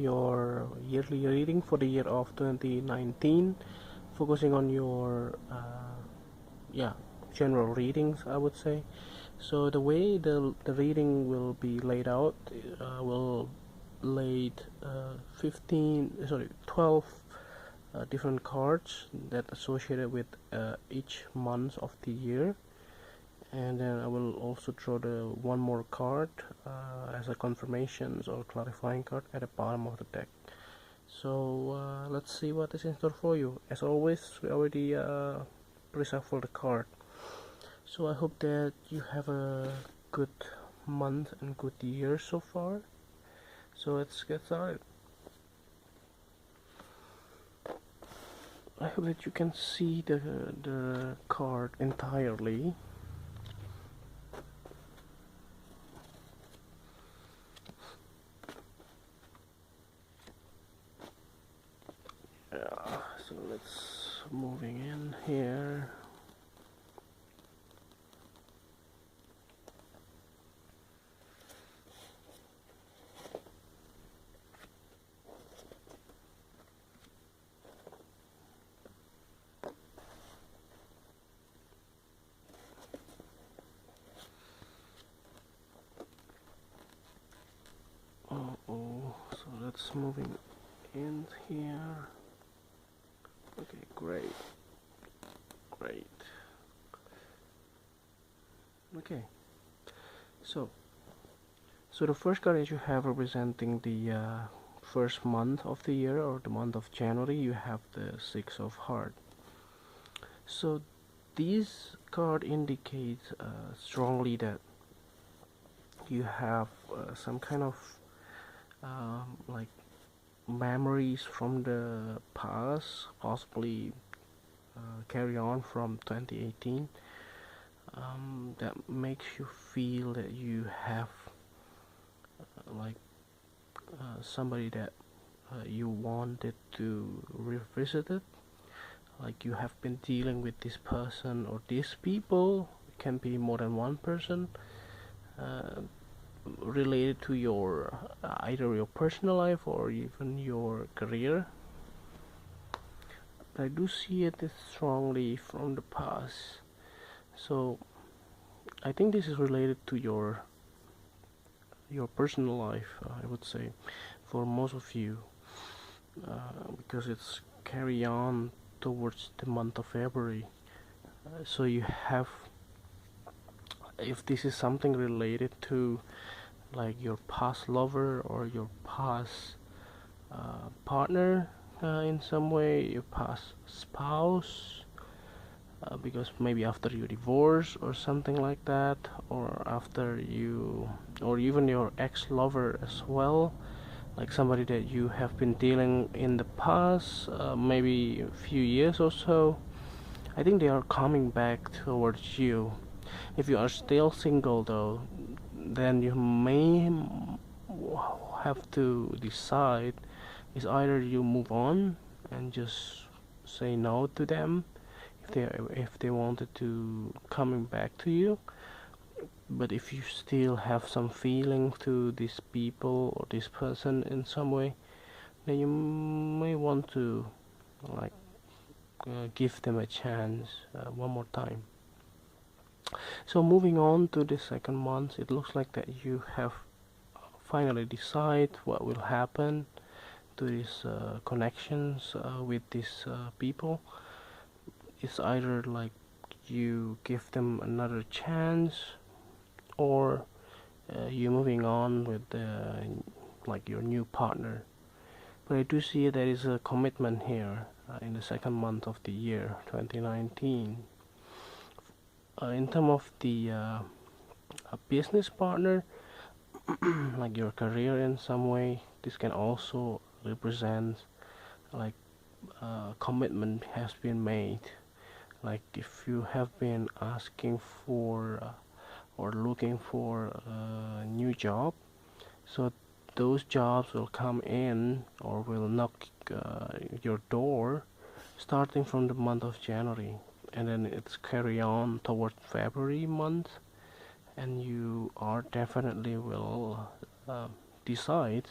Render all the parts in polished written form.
your yearly reading for the year of 2019, focusing on your yeah, general readings, I would say. So the way the reading will be laid out, will laid 12 different cards that associated with each month of the year, and then I will also draw the one more card as a confirmations or clarifying card at the bottom of the deck. So let's see what is in store for you. As always, we already pre-shuffled the card. So I hope that you have a good month and good year so far. So let's get started. I hope that you can see the card entirely. So let's moving in here. So that's moving in here. Okay, great. Okay, so the first card that you have representing the first month of the year, or the month of January, you have the Six of Hearts. So this card indicates strongly that you have some kind of like memories from the past, possibly carry on from 2018, that makes you feel that you have somebody that you wanted to revisit it, like you have been dealing with this person or these people. It can be more than one person, related to your either your personal life or even your career. But I do see it strongly from the past, so I think this is related to your personal life, I would say, for most of you, because it's carry on towards the month of February. So you have, if this is something related to like your past lover or your past partner, in some way, your past spouse, because maybe after you divorce or something like that, or after you, or even your ex-lover as well, like somebody that you have been dealing in the past, maybe a few years or so. I think they are coming back towards you. If you are still single though, then you may have to decide, is either you move on and just say no to them if they wanted to coming back to you, but if you still have some feeling to these people or this person in some way, then you may want to like give them a chance one more time. So moving on to the second month, it looks like that you have finally decide what will happen to these connections with these people. It's either like you give them another chance, or you moving on with like your new partner. But I do see there is a commitment here in the second month of the year 2019. In terms of the a business partner, like your career in some way, this can also represent like commitment has been made. Like if you have been asking for or looking for a new job, so those jobs will come in or will knock your door starting from the month of January, and then it's carry on towards February month, and you are definitely will decide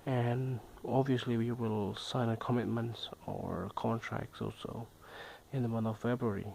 and obviously we will sign a commitments or contracts also in the month of February.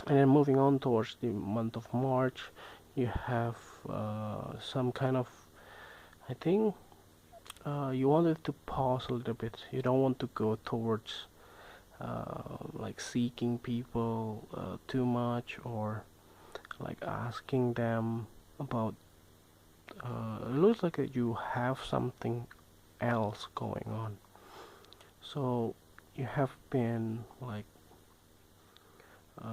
And then moving on towards the month of March, you have some kind of, I think you wanted to pause a little bit. You don't want to go towards like seeking people too much, or like asking them about it looks like that you have something else going on. So you have been like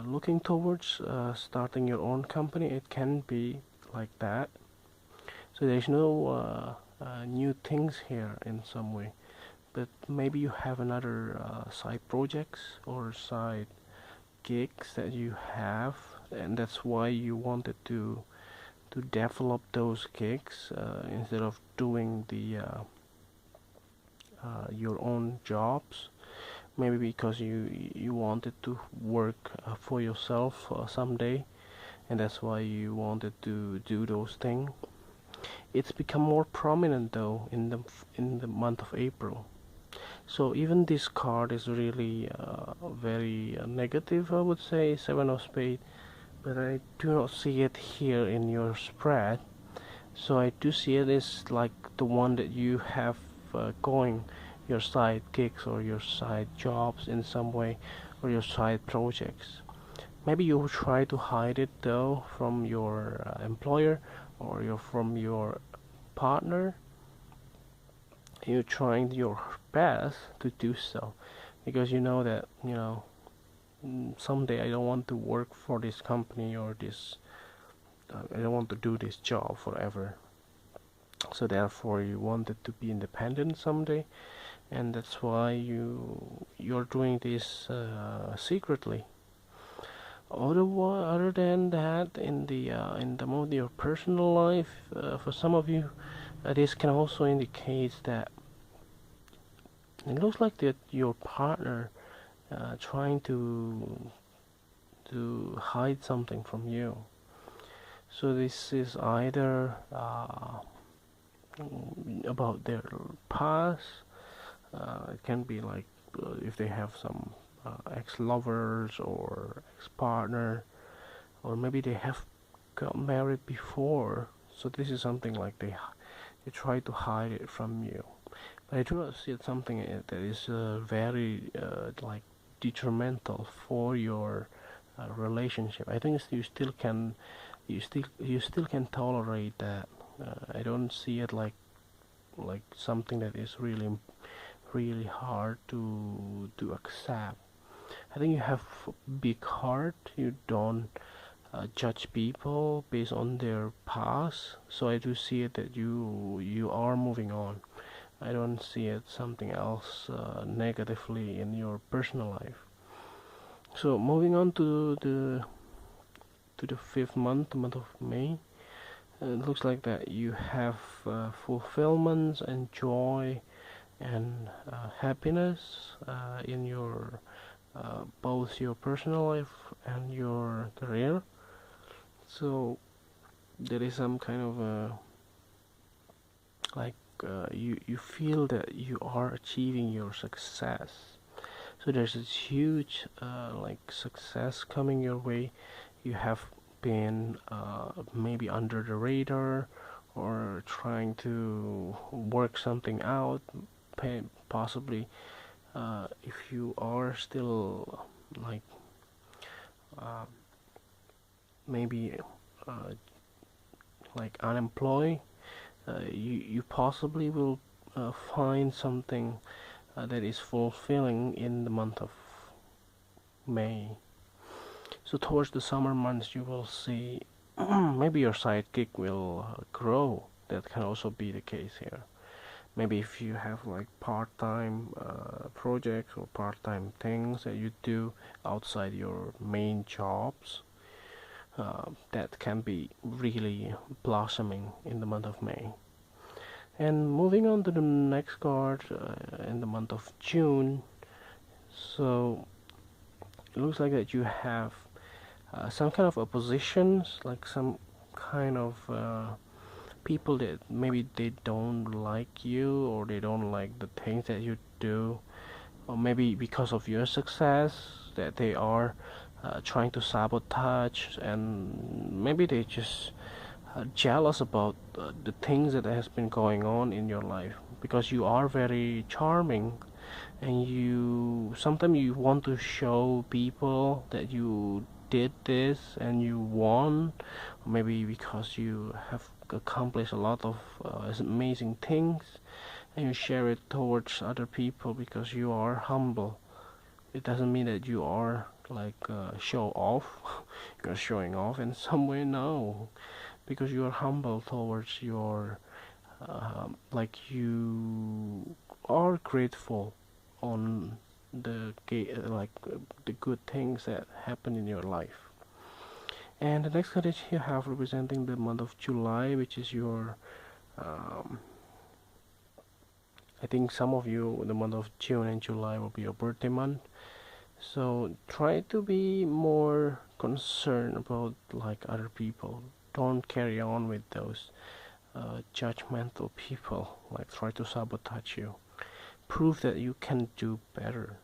looking towards starting your own company. It can be like that. So there's no new things here in some way, but maybe you have another side projects or side gigs that you have, and that's why you wanted to develop those gigs instead of doing the your own jobs. Maybe because you wanted to work for yourself someday, and that's why you wanted to do those things. It's become more prominent though in the month of April. So even this card is really very negative, I would say, Seven of Spades, but I do not see it here in your spread. So I do see it as like the one that you have going, your side gigs or your side jobs in some way, or your side projects. Maybe you try to hide it though from your employer, or from your partner. You're trying your best to do so, because you know that someday I don't want to work for this company, or this I don't want to do this job forever. So therefore you wanted to be independent someday, and that's why you're doing this secretly. Other than that, in the mode of your personal life, for some of you, this can also indicate that it looks like that your partner trying to hide something from you. So this is either about their past. It can be like if they have some ex-lovers or ex-partner, or maybe they have got married before. So this is something like they try to hide it from you. But I do not see it something that is very like detrimental for your relationship. I think you still can tolerate that. I don't see it like something that is really hard to accept. I think you have big heart. You don't judge people based on their past. So I do see it that you are moving on. I don't see it something else negatively in your personal life. So moving on to the fifth month, the month of May. It looks like that you have fulfillments and joy and happiness in your both your personal life and your career. So there is some kind of like you feel that you are achieving your success. So there's this huge like success coming your way. You have been maybe under the radar, or trying to work something out, possibly if you are still like uh, maybe uh, like unemployed, you possibly will find something that is fulfilling in the month of May. So towards the summer months you will see maybe your side gig will grow. That can also be the case here. Maybe if you have like part-time projects or part-time things that you do outside your main jobs, that can be really blossoming in the month of May. And moving on to the next card in the month of June. So it looks like that you have some kind of oppositions, like some kind of people that maybe they don't like you, or they don't like the things that you do, or maybe because of your success that they are trying to sabotage, and maybe they just jealous about the things that has been going on in your life, because you are very charming, and you sometimes you want to show people that you did this and you won, maybe because you have accomplished a lot of amazing things, and you share it towards other people because you are humble. It doesn't mean that you are like show off. You're showing off in some way, no, because you are humble towards your like you are grateful on the good things that happen in your life. And the next card that you have representing the month of July, which is your um, I think some of you, the month of June and July will be your birthday month. So try to be more concerned about like other people. Don't carry on with those judgmental people, like try to sabotage you. Prove that you can do better.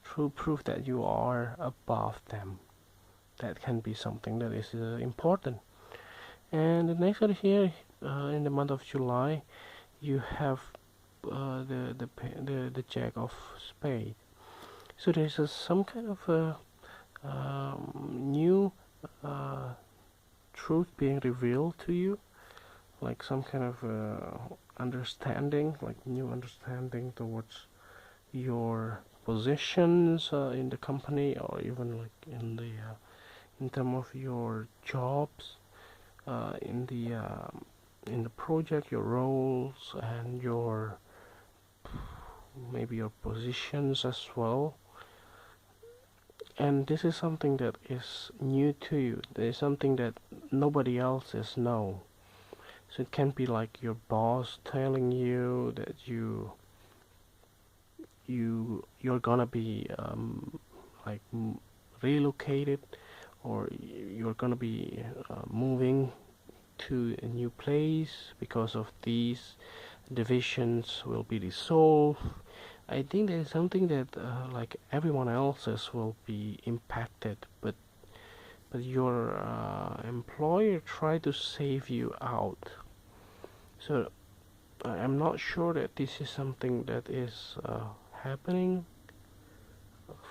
Prove that you are above them. That can be something that is important. And the next one here, in the month of July, you have the Jack of Spades. So there's some kind of a new uh, truth being revealed to you, like some kind of understanding, like new understanding towards your positions in the company, or even like in terms of your jobs, in the project, your roles, and your maybe your positions as well. And this is something that is new to you. There is something that nobody else is know. So it can be like your boss telling you that you're gonna be like relocated, or you're gonna be moving to a new place because of these divisions will be dissolved. I think there is something that like everyone else's will be impacted, but your employer try to save you out. So I'm not sure that this is something that is happening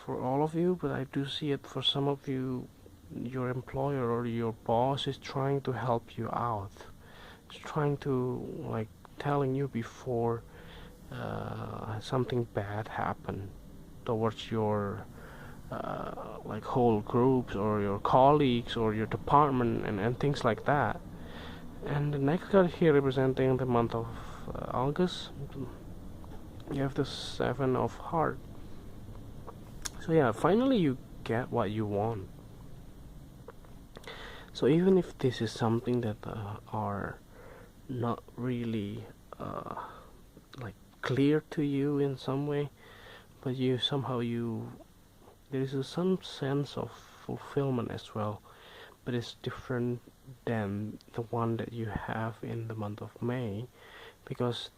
for all of you, but I do see it for some of you. Your employer or your boss is trying to help you out. It's trying to like telling you before something bad happen towards your like whole groups or your colleagues or your department, and things like that. And the next card here representing the month of August, you have the Seven of Hearts. So yeah, finally you get what you want. So even if this is something that are not really like clear to you in some way, but you somehow there is some sense of fulfillment as well, but it's different than the one that you have in the month of May, because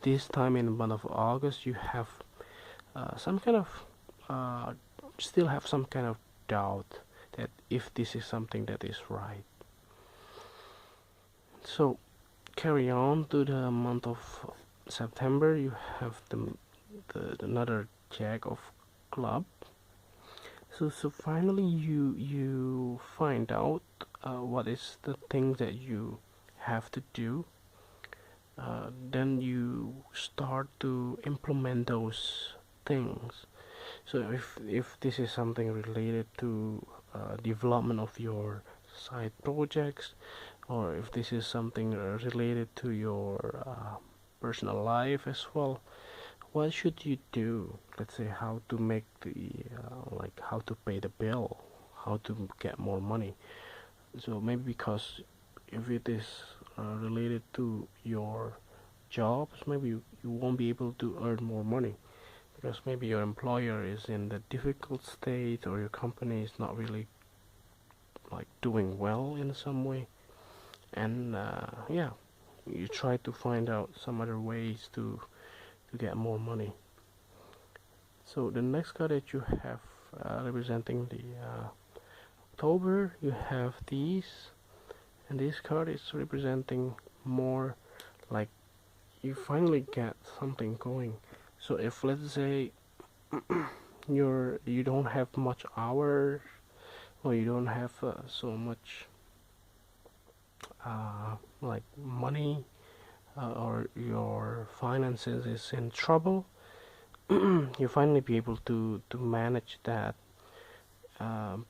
this time in the month of August you have some kind of still have some kind of doubt that if this is something that is right. So carry on to the month of September. You have another Jack of Club. So finally you find out what is the thing that you have to do. Then you start to implement those things. So if this is something related to development of your side projects, or if this is something related to your personal life as well, what should you do? Let's say how to make like how to pay the bill, how to get more money. So maybe because if it is related to your jobs, maybe you won't be able to earn more money, because maybe your employer is in the difficult state, or your company is not really like doing well in some way. And yeah, you try to find out some other ways to get more money. So the next card that you have representing the October, you have these, and this card is representing more like you finally get something going. So if, let's say, you don't have much hours, or you don't have so much like money, or your finances is in trouble, you finally be able to manage that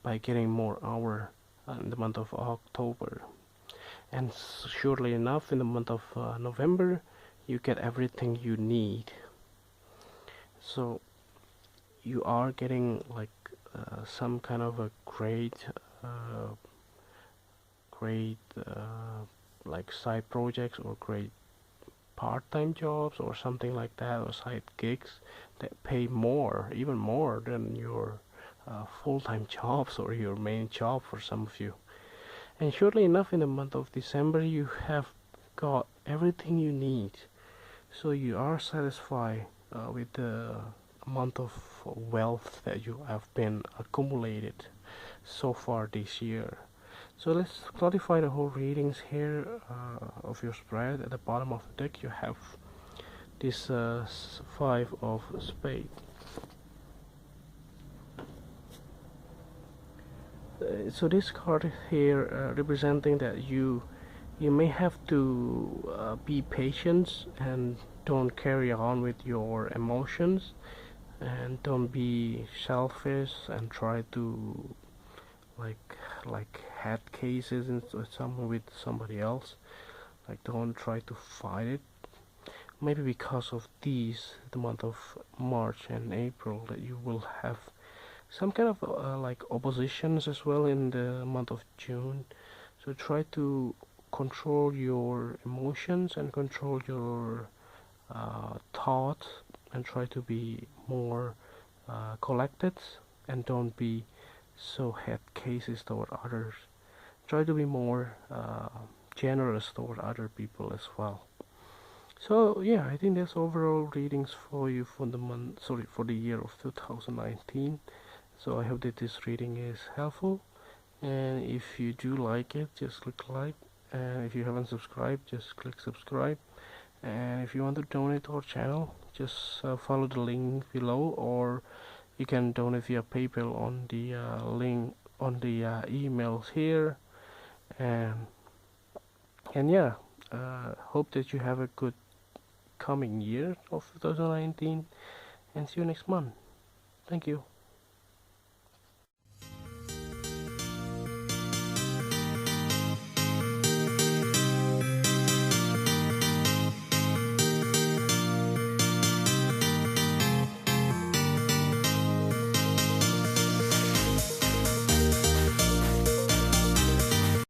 by getting more hour in the month of October. And surely enough, in the month of November, you get everything you need. So you are getting like some kind of a great like side projects, or great part-time jobs, or something like that, or side gigs that pay more, even more than your full-time jobs or your main job for some of you. And surely enough, in the month of December, you have got everything you need, so you are satisfied with the amount of wealth that you have been accumulated so far this year. So let's clarify the whole readings here of your spread. At the bottom of the deck you have this 5 of spades. So this card here representing that you may have to be patient and don't carry on with your emotions, and don't be selfish and try to like had cases with somebody else. Like, don't try to fight it. Maybe because of these, the month of March and April, that you will have some kind of like oppositions as well in the month of June. So try to control your emotions and control your thoughts, and try to be more collected, and don't be so head cases toward others. Try to be more generous toward other people as well. So yeah, I think that's overall readings for you for the year of 2019. So I hope that this reading is helpful, and if you do like it, just click like, and if you haven't subscribed, just click subscribe. And if you want to donate to our channel, just follow the link below, or you can donate via PayPal on the link on the emails here. And yeah, hope that you have a good coming year of 2019, and see you next month. Thank you.